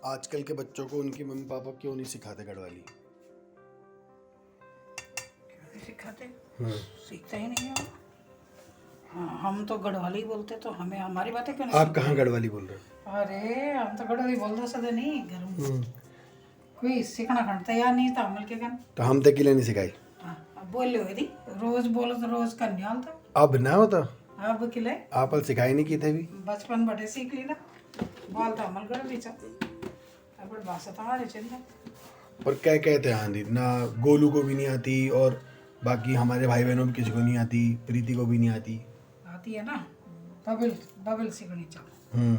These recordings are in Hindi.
आजकल के बच्चों को उनकी मम्मी पापा क्यों नहीं सिखाते गढ़वाली? सिखाते सीखता ही नहीं है वो। हाँ, हम तो गढ़वाली बोलते तो हमें हमारी बातें क्यों नहीं आप कहाँ गढ़वाली बोल रहे हो? सुनते? अरे हम तो गढ़वाली बोलते सदे नहीं घर में कोई सीखना खंडता या नहीं था अमल के कन। तो हम तक के लिए नहीं सिखाई? हाँ, अब बोल ले यदि रोज बोलो तो रोज करने आता अब ना होता अब किले आप सिखाई नहीं की थे भी? बचपन बड़े सीख ली ना बोल तो अमल कर भी अब भाषा तो हमारे चिंता और क्या कहते हैं आंधी ना, गोलू को भी नहीं आती और बाकी हमारे भाई बहनों में किसी को नहीं आती, प्रीति को भी नहीं आती। आती है ना बबल बबल सीखनी चाहिए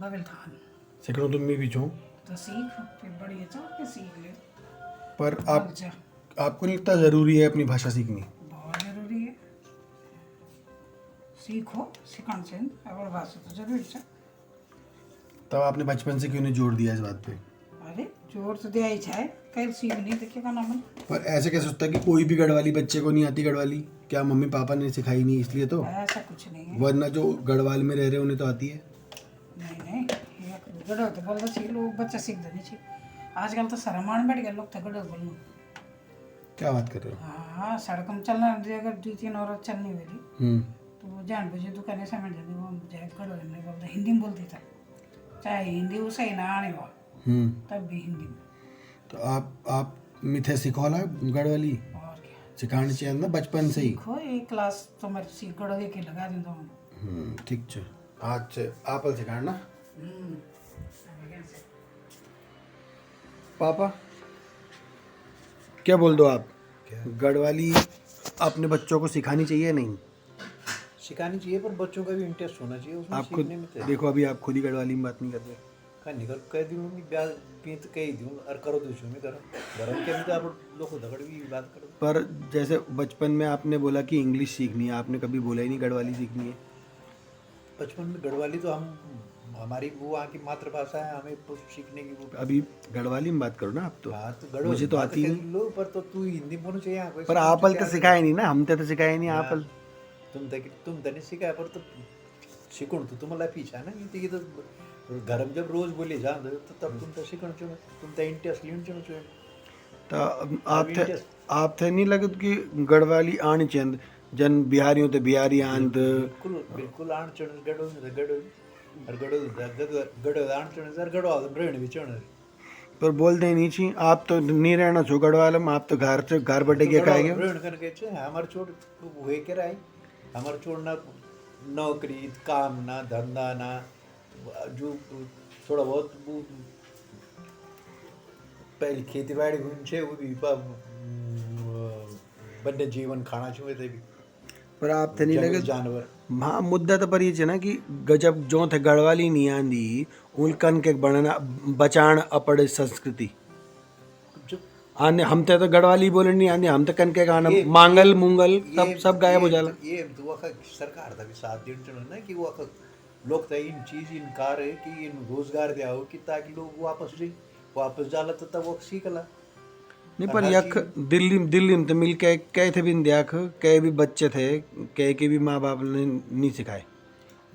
बबल खान सीखो तुम भी छो तो सीख फिर बड़ी अच्छा के सीख ले। पर अच्छा आपको नहीं लगता जरूरी है अपनी भाषा सीखनी? बहुत जरूरी है सीखो सीखना चाहिए और भाषा तो जरूरी है। तब आपने बचपन से क्यों नहीं जोर दिया इस बात पे? अरे जोर तो दिया ही है कल सीख नहीं देखे का नाम पर ऐसे कैसे सोचता है कि कोई भी गढ़वाली बच्चे को नहीं आती गढ़वाली? क्या मम्मी पापा ने सिखाई नहीं इसलिए? तो ऐसा कुछ नहीं है। वरना जो गढ़वाल में रह रहे हैं उन्हें तो आती है। नहीं ये गढ़ तो बोलना चाहिए लोग बच्चा सीख देनी चाहिए। आजकल तो शर्मान बैठ गए लोग तो गढ़ बोलना। क्या बात कर रहे हो? हाँ सड़क में चलना अगर 2-3 औरत चलनी वाली तो जान बुझे दुकानें समझ जाती वो जाए गढ़ नहीं बोलता हिंदी में बोलती था चाहे हिंदी उसे ही ना आने हो तब भी हिंदी में। तो आप मिथे सिखोला गढ़वाली और क्या सिखानी चाहिए ना बचपन से ही। सीखो एक क्लास तो मेरे सी गढ़ के लगा देता हूँ। ठीक है आज से आप सिखाना। पापा क्या बोल दो आप? गढ़वाली अपने बच्चों को सिखानी चाहिए नहीं? सिखानी चाहिए पर बच्चों का भी इंटरेस्ट होना चाहिए उसमें आप खुद सीखने में। तो देखो अभी आप खुद ही गढ़वाली में बात नहीं कर रहे। का निकल कह दूँ मम्मी ब्याज पीत कह दूँ और करो दूसरों में करो घर के भी तो आप लोग दगड़ भी बात करो। पर जैसे बचपन में आपने बोला कि इंग्लिश सीखनी है, आपने कभी बोला ही नहीं गढ़वाली सीखनी है। बचपन में गढ़वाली तो हम हमारी वो वहाँ की मातृभाषा है हमें तो सीखने की वो। अभी गढ़वाली में बात करो ना आप तो। हाँ तो गढ़वाली मुझे तो बात आती कर नहीं। लो पर तो तू हिंदी बोलना चाहिए यहाँ पर आपल तो सिखाए नहीं ना, हम तो सिखाए नहीं हाँ। आपल। तुम नहीं सिखाया पर तो शिकण तो तुम्हाला पीछा ना ये तो घर में जब रोज बोले जा तो तब तुम तो शिकण चुनो तुम तो इंटरेस्ट लियन चुनो चाहिए। तो आप थे नहीं लगत कि गढ़वाली आनी चाहिए जन बिहारियों ते बिहारी आंद। बिल्कुल बिल्कुल आण चढ़ गड़ो में गड़ो और गड़ो आण चढ़ सर गड़ो आदम रहने भी चढ़ पर बोलते ही नहीं छी आप तो नहीं रहना छो गढ़वाल में, आप तो घर से घर बटे के खाएंगे। रहन करके छे हमार छोड़ हुए के राई हमार छोड़ ना नौकरी काम ना धंधा ना जो थोड़ा बहुत वो पहले खेती बाड़ी हुई छे वो भी वन्य जीवन खाना छुए थे भी। पर आप थे नहीं लगे जानवर हाँ मुद्दा तो पर ये है ना कि गजब जो थे गढ़वाली नहीं आंदी उनकन के बनना बचाण अपड़ संस्कृति आने हम ते तो गढ़वाली बोले नहीं आंदी, हम तो कन के गाना मांगल मुंगल सब गायब हो जाला। ये तो वो सरकार का भी साथ देना चाहिए ना कि वो लोग तो इन चीज इनकार है कि इन रोजगार दिया हो कि ताकि लोग वापस जाला तो तब वो सीखला नहीं पर यख दिल्ली में तो मिल के कई थे भी देख कई भी बच्चे थे कई के भी माँ बाप ने नहीं सिखाए,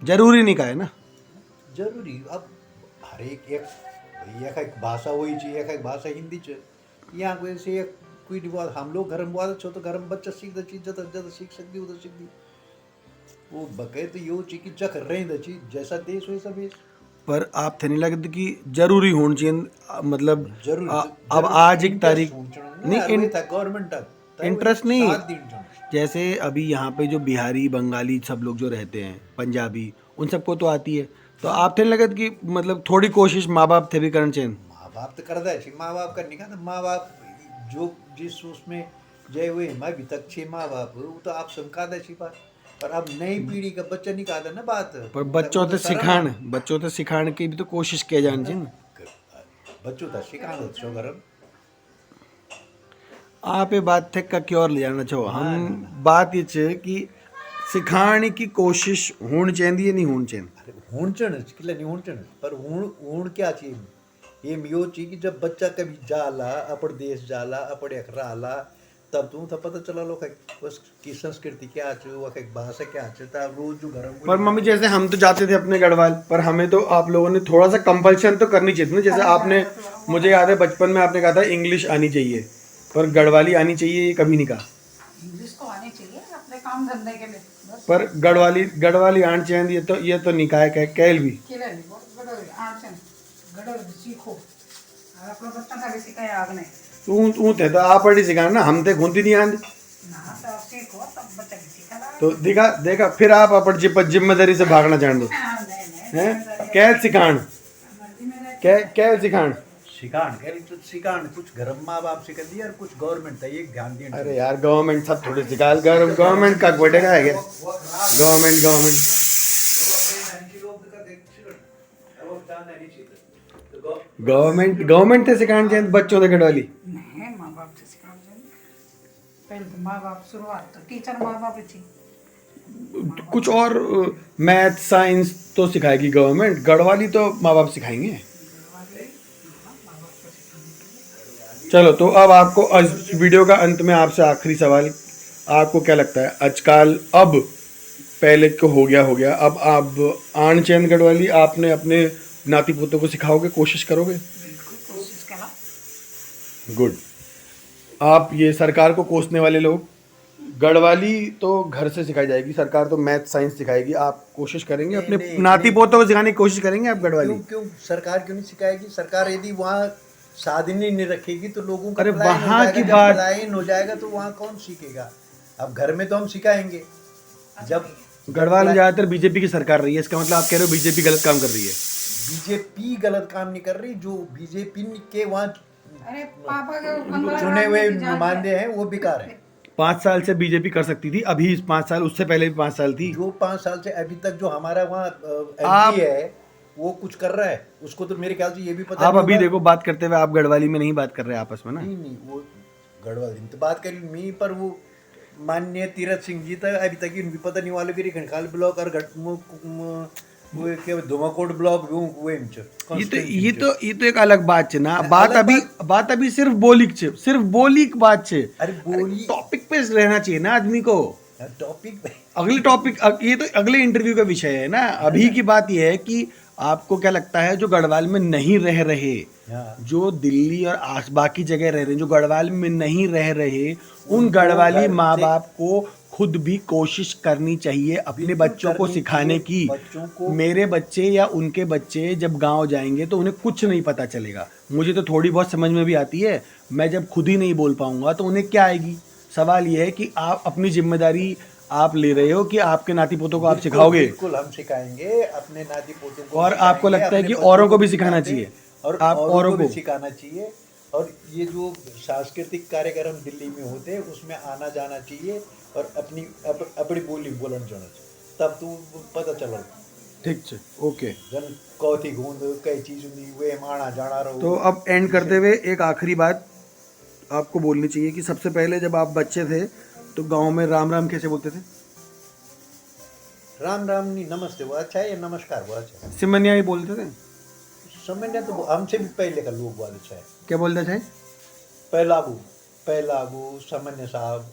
जरूरी नहीं कहा ना। जरूरी अब हर एक भाषा वही चाहिए एक भाषा हिंदी चाहिए यहाँ कोई से एक कोई बात हम लोग घर में बात छो तो घर में बच्चा सीख दी चीज जब सीख सकती उधर सीख दी वो बके तो यो चीज की जख रही चीज जैसा देश वैसा भेष। पर आप थे नहीं लगता कि जरूरी होना चाहिए मतलब जरूर अब आज एक तारीख नहीं गवर्नमेंट इंटरेस्ट नहीं जैसे अभी यहाँ पे जो बिहारी बंगाली सब लोग जो रहते हैं पंजाबी उन सबको तो आती है, तो आप थे लगत कि मतलब थोड़ी कोशिश माँ बाप थे भी करना चाहिए। माँ बाप तो करता है माँ बाप करने का माँ बाप जो जिस उसमें जय हुए मैं भी तक छे माँ बाप वो तो आप समका दे छिपा पर अब नई पीढ़ी का बच्चा नहीं कहा ना बात पर बच्चों तो सिखाने की भी तो कोशिश किया जानी चाहिए। बच्चों तो सिखाना छो गरम आप ये बात थे का क्यों ले जाना चाहो हम बात ये छे कि सिखाने की कोशिश होनी चाहिए नहीं होनी चाहिए। अरे होन चढ़ किला नहीं होन चढ़ पर होन क्या चाहिए ये मियो चाहिए कि जब बच्चा कभी जाला अपने देश जाला अपने अखरा आला तब तुम था पता चला लोग की संस्कृति क्या है वो भाषा क्या है तब रोज जो घर पर मम्मी जैसे हम तो जाते थे अपने गढ़वाल, पर हमें तो आप लोगों ने थोड़ा सा कंपल्शन तो करनी चाहिए थी ना। जैसे आपने, मुझे याद है बचपन में आपने कहा था इंग्लिश आनी चाहिए, पर गढ़वाली आनी चाहिए ये कभी नहीं कहा। इंग्लिश तो आनी चाहिए अपने काम धंधे के लिए बस। पर गढ़वाली आण चाहिए ये तो नहीं कहा है कैल भी। केले गडोरी आण गडोरी सीखो और अपना बच्चा का भी सिखाया आगने तू थे तो आप पढ़ी सिखाना ना, हम थे घूमती नहीं आंद। ना तो सीखो तब बच्चा भी सीखा तो देखा फिर आप अपन जिम्मेदारी से भागना चाह दो हैं। कैल सिखाण कैल सिखाण सिखान कुछ घर माँ बाप सिखा दिया और कुछ गवर्नमेंट था ये ध्यान दिया। अरे यार गवर्नमेंट सब थोड़े सिखा, गवर्नमेंट का बढ़ेगा है क्या? गवर्नमेंट गवर्नमेंट से सिखाना चाहिए बच्चों से गढ़वाली। नहीं माँ बाप से सिखा पहले तो माँ बाप शुरुआत तो टीचर माँ बाप ही थी। कुछ और मैथ साइंस तो सिखाएगी गवर्नमेंट, गढ़वाली तो माँ बाप सिखाएंगे। चलो तो अब आपको इस वीडियो का अंत में आपसे आखिरी सवाल, आपको क्या लगता है आजकल, अब पहले को हो गया, अब आप आण चैन गढ़वाली आपने अपने नाती पोतों को सिखाओगे, कोशिश करोगे? बिल्कुल कोशिश करा। गुड। आप ये सरकार को कोसने वाले लोग, गढ़वाली तो घर से सिखाई जाएगी, सरकार तो मैथ साइंस सिखाएगी, आप कोशिश करेंगे अपने नाती पोतों को सिखाने की कोशिश करेंगे आप गढ़वाली? क्यों सरकार क्यों नहीं सिखाएगी? सरकार यदि वहाँ साधन ही नहीं रखेगी तो लोगों का अरे पलायन हो वहाँ जाएगा। की जब बात- पलायन हो जाएगा तो वहाँ कौन सीखेगा? अब घर में तो हम सिखाएंगे। जब गढ़वाल में ज़्यादातर बीजेपी की सरकार रही है, इसका मतलब आप कह रहे हो बीजेपी गलत काम कर रही है? बीजेपी गलत काम नहीं कर रही, जो बीजेपी के वहाँ अरे पापा के चुने हुए नुमाइंदे हैं वो बेकार है। 5 साल से बीजेपी कर सकती थी, अभी 5 साल, उससे पहले भी 5 साल थी। जो 5 साल से अभी तक जो हमारा वहाँ आप- एमपी है वो कुछ कर रहा है, उसको तो मेरे ख्याल से ये भी पता आप नहीं अभी होगा। देखो बात करते हुए आप गढ़वाली में नहीं बात कर रहे आपस में ना। नहीं वो गढ़वाल तो बात करी मी, पर वो माननीय तीरथ सिंह जी तक अभी तक भी पता नहीं वाले भी घनखाल ब्लॉक और वो क्या धुमाकोट ब्लॉक वो ये तो एक अलग बात है ना। बात अभी सिर्फ बोलिक बात है। अरे बोली टॉपिक पे रहना चाहिए ना आदमी को। टॉपिक अगले टॉपिक, ये तो अगले इंटरव्यू का विषय है ना। अभी की बात यह है कि आपको क्या लगता है जो गढ़वाल में नहीं रह रहे, जो दिल्ली और बाकी जगह रह रहे, जो गढ़वाल में नहीं रह रहे, उन गढ़वाली माँ बाप को खुद भी कोशिश करनी चाहिए अपने बच्चों को सिखाने की। मेरे बच्चे या उनके बच्चे जब गांव जाएंगे तो उन्हें कुछ नहीं पता चलेगा। मुझे तो थोड़ी बहुत समझ में भी आती है, मैं जब खुद ही नहीं बोल पाऊंगा तो उन्हें क्या आएगी? सवाल यह है कि आप अपनी जिम्मेदारी आप ले रहे हो कि आपके नाती पोतों को आप सिखाओगे। बिल्कुल हम सिखाएंगे अपने नाती पोतों को, और आपको लगता है कि औरों को भी सिखाना चाहिए, और आप औरों को भी सिखाना चाहिए। और ये जो सांस्कृतिक कार्यक्रम दिल्ली में होते हैं उसमें आना जाना चाहिए और अपनी बोली बोलना चाहिए, तब तो पता चलो। ठीक है, ओके। जन कौथी गूंद कई चीज हुई वे माना जाना रहो। तो अब एंड करते हुए एक आखिरी बात आपको बोलनी चाहिए कि सबसे पहले जब आप बच्चे थे तो गांव में राम राम कैसे बोलते थे? राम राम नहीं, नमस्ते वो अच्छा है या नमस्कार वो अच्छा है। सिमनिया ही बोलते थे? समझने तो हमसे भी पहले का लोग बहुत अच्छा है। क्या बोलते थे? पहला वो सामान्य साहब